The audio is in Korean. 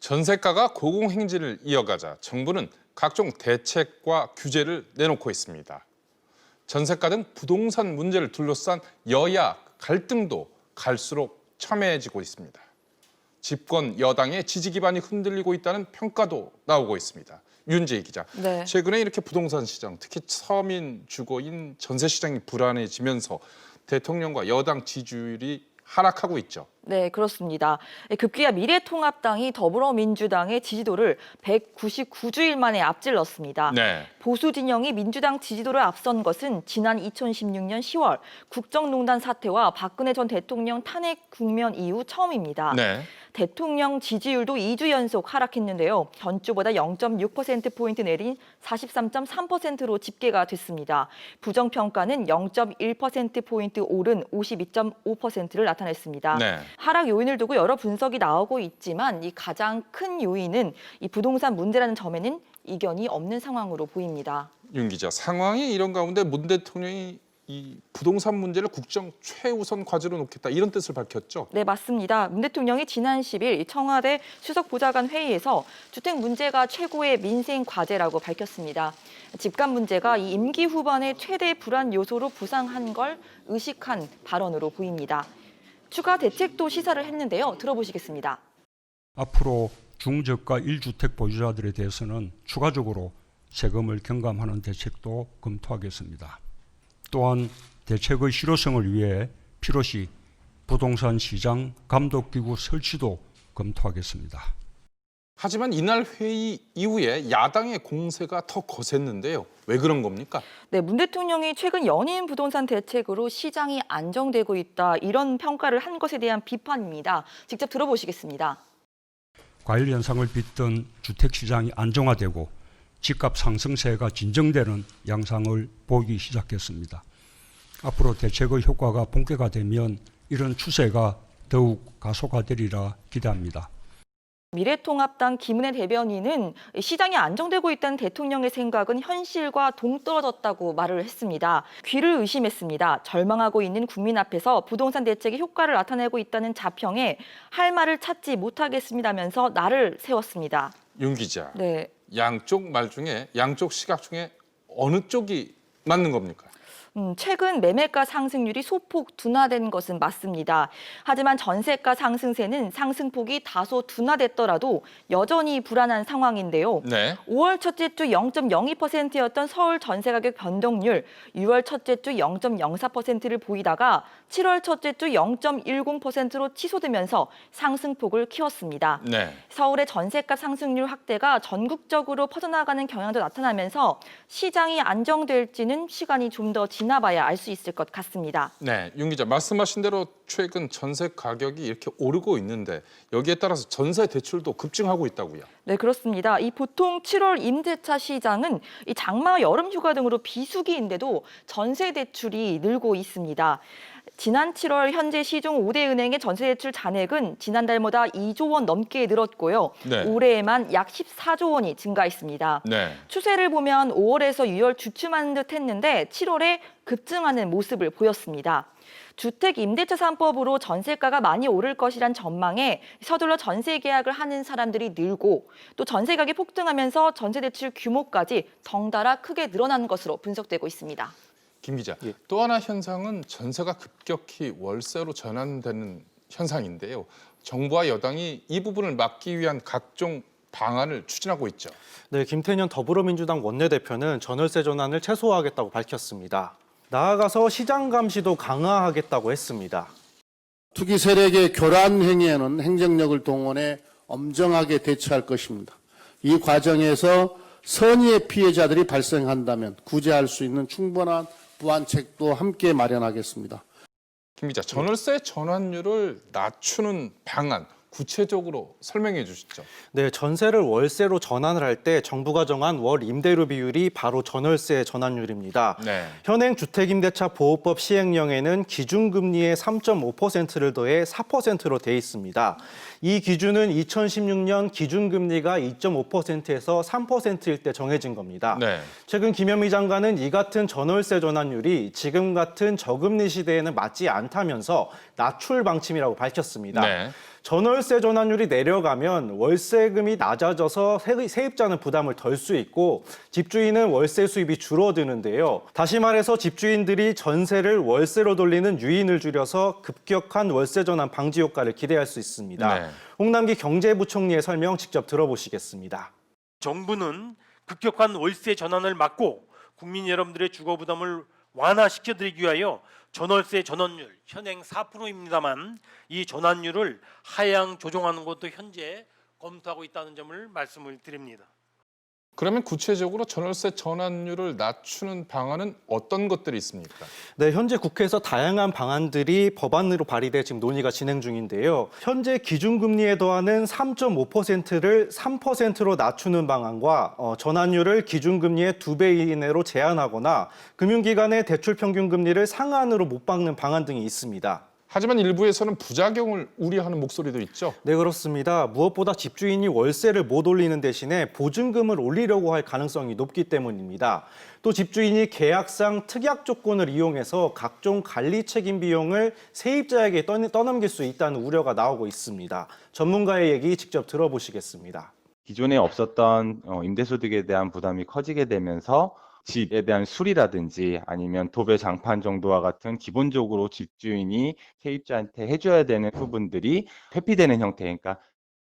전세가가 고공행진을 이어가자 정부는 각종 대책과 규제를 내놓고 있습니다. 전세가 등 부동산 문제를 둘러싼 여야 갈등도 갈수록 첨예해지고 있습니다. 집권 여당의 지지 기반이 흔들리고 있다는 평가도 나오고 있습니다. 윤지희 기자, 네. 최근에 이렇게 부동산 시장, 특히 서민 주거인 전세 시장이 불안해지면서 대통령과 여당 지지율이 하락하고 있죠. 네, 그렇습니다. 급기야 미래통합당이 더불어민주당의 지지도를 199주일 만에 앞질렀습니다. 네. 보수 진영이 민주당 지지도를 앞선 것은 지난 2016년 10월 국정농단 사태와 박근혜 전 대통령 탄핵 국면 이후 처음입니다. 네. 대통령 지지율도 2주 연속 하락했는데요. 전주보다 0.6%포인트 내린 43.3%로 집계가 됐습니다. 부정평가는 0.1%포인트 오른 52.5%를 나타냈습니다. 네. 하락 요인을 두고 여러 분석이 나오고 있지만 이 가장 큰 요인은 이 부동산 문제라는 점에는 이견이 없는 상황으로 보입니다. 윤 기자, 상황이 이런 가운데 문 대통령이 이 부동산 문제를 국정 최우선 과제로 놓겠다 이런 뜻을 밝혔죠? 네, 맞습니다. 문 대통령이 지난 10일 청와대 수석보좌관 회의에서 주택 문제가 최고의 민생 과제라고 밝혔습니다. 집값 문제가 이 임기 후반의 최대 불안 요소로 부상한 걸 의식한 발언으로 보입니다. 추가 대책도 시사를 했는데요. 들어보시겠습니다. 앞으로 중저가 1주택 보유자들에 대해서는 추가적으로 세금을 경감하는 대책도 검토하겠습니다. 또한 대책의 실효성을 위해 필요시 부동산 시장 감독기구 설치도 검토하겠습니다. 하지만 이날 회의 이후에 야당의 공세가 더 거셌는데요. 왜 그런 겁니까? 네, 문 대통령이 최근 연이은 부동산 대책으로 시장이 안정되고 있다 이런 평가를 한 것에 대한 비판입니다. 직접 들어보시겠습니다. 과일 현상을 빚던 주택 시장이 안정화되고 집값 상승세가 진정되는 양상을 보이기 시작했습니다. 앞으로 대책의 효과가 본격화되면 이런 추세가 더욱 가속화되리라 기대합니다. 미래통합당 김은혜 대변인은 시장이 안정되고 있다는 대통령의 생각은 현실과 동떨어졌다고 말을 했습니다. 귀를 의심했습니다. 절망하고 있는 국민 앞에서 부동산 대책이 효과를 나타내고 있다는 자평에 할 말을 찾지 못하겠습니다면서 날을 세웠습니다. 윤 기자, 네. 양쪽 말 중에 양쪽 시각 중에 어느 쪽이 맞는 겁니까? 최근 매매가 상승률이 소폭 둔화된 것은 맞습니다. 하지만 전세가 상승세는 상승폭이 다소 둔화됐더라도 여전히 불안한 상황인데요. 네. 5월 첫째 주 0.02%였던 서울 전세가격 변동률 6월 첫째 주 0.04%를 보이다가 7월 첫째 주 0.10%로 치솟으면서 상승폭을 키웠습니다. 네. 서울의 전세가 상승률 확대가 전국적으로 퍼져나가는 경향도 나타나면서 시장이 안정될지는 시간이 좀 더 지나봐야 알 수 있을 것 같습니다. 네, 윤 기자, 말씀하신 대로 최근 전세 가격이 이렇게 오르고 있는데 여기에 따라서 전세 대출도 급증하고 있다고요? 네, 그렇습니다. 이 보통 7월 임대차 시장은 이 장마, 여름 휴가 등으로 비수기인데도 전세 대출이 늘고 있습니다. 지난 7월 현재 시중 5대 은행의 전세 대출 잔액은 지난달보다 2조 원 넘게 늘었고요. 네. 올해에만 약 14조 원이 증가했습니다. 네. 추세를 보면 5월에서 6월 주춤하는 듯 했는데 7월에 급증하는 모습을 보였습니다. 주택 임대차 3법으로 전세가가 많이 오를 것이란 전망에 서둘러 전세 계약을 하는 사람들이 늘고 또 전세 가격이 폭등하면서 전세 대출 규모까지 덩달아 크게 늘어난 것으로 분석되고 있습니다. 김 기자, 또 하나 현상은 전세가 급격히 월세로 전환되는 현상인데요. 정부와 여당이 이 부분을 막기 위한 각종 방안을 추진하고 있죠. 네, 김태년 더불어민주당 원내대표는 전월세 전환을 최소화하겠다고 밝혔습니다. 나아가서 시장 감시도 강화하겠다고 했습니다. 투기 세력의 교란 행위에는 행정력을 동원해 엄정하게 대처할 것입니다. 이 과정에서 선의의 피해자들이 발생한다면 구제할 수 있는 충분한 보완책도 함께 마련하겠습니다. 김 기자, 전월세 전환율을 낮추는 방안 구체적으로 설명해 주시죠. 네, 전세를 월세로 전환을 할 때 정부가 정한 월 임대료 비율이 바로 전월세 전환율입니다. 네. 현행 주택임대차 보호법 시행령에는 기준금리의 3.5%를 더해 4%로 돼 있습니다. 이 기준은 2016년 기준금리가 2.5%에서 3%일 때 정해진 겁니다. 네. 최근 김현미 장관은 이 같은 전월세 전환율이 지금 같은 저금리 시대에는 맞지 않다면서 낮출 방침이라고 밝혔습니다. 네. 전월세 전월세 전환율이 내려가면 월세금이 낮아져서 세입자는 부담을 덜 수 있고 집주인은 월세 수입이 줄어드는데요. 다시 말해서 집주인들이 전세를 월세로 돌리는 유인을 줄여서 급격한 월세 전환 방지 효과를 기대할 수 있습니다. 네. 홍남기 경제부총리의 설명 직접 들어보시겠습니다. 정부는 급격한 월세 전환을 막고 국민 여러분들의 주거 부담을 완화시켜드리기 위하여 전월세 전환율 현행 4%입니다만 이 전환율을 하향 조정하는 것도 현재 검토하고 있다는 점을 말씀을 드립니다. 그러면 구체적으로 전월세 전환율을 낮추는 방안은 어떤 것들이 있습니까? 네, 현재 국회에서 다양한 방안들이 법안으로 발의돼 지금 논의가 진행 중인데요. 현재 기준금리에 더하는 3.5%를 3%로 낮추는 방안과 전환율을 기준금리의 2배 이내로 제한하거나 금융기관의 대출 평균 금리를 상한으로 못 박는 방안 등이 있습니다. 하지만 일부에서는 부작용을 우려하는 목소리도 있죠. 네, 그렇습니다. 무엇보다 집주인이 월세를 못 올리는 대신에 보증금을 올리려고 할 가능성이 높기 때문입니다. 또 집주인이 계약상 특약 조건을 이용해서 각종 관리 책임 비용을 세입자에게 떠넘길 수 있다는 우려가 나오고 있습니다. 전문가의 얘기 직접 들어보시겠습니다. 기존에 없었던 임대소득에 대한 부담이 커지게 되면서 집에 대한 수리라든지 아니면 도배 장판 정도와 같은 기본적으로 집주인이 세입자한테 해줘야 되는 부분들이 회피되는 형태, 그러니까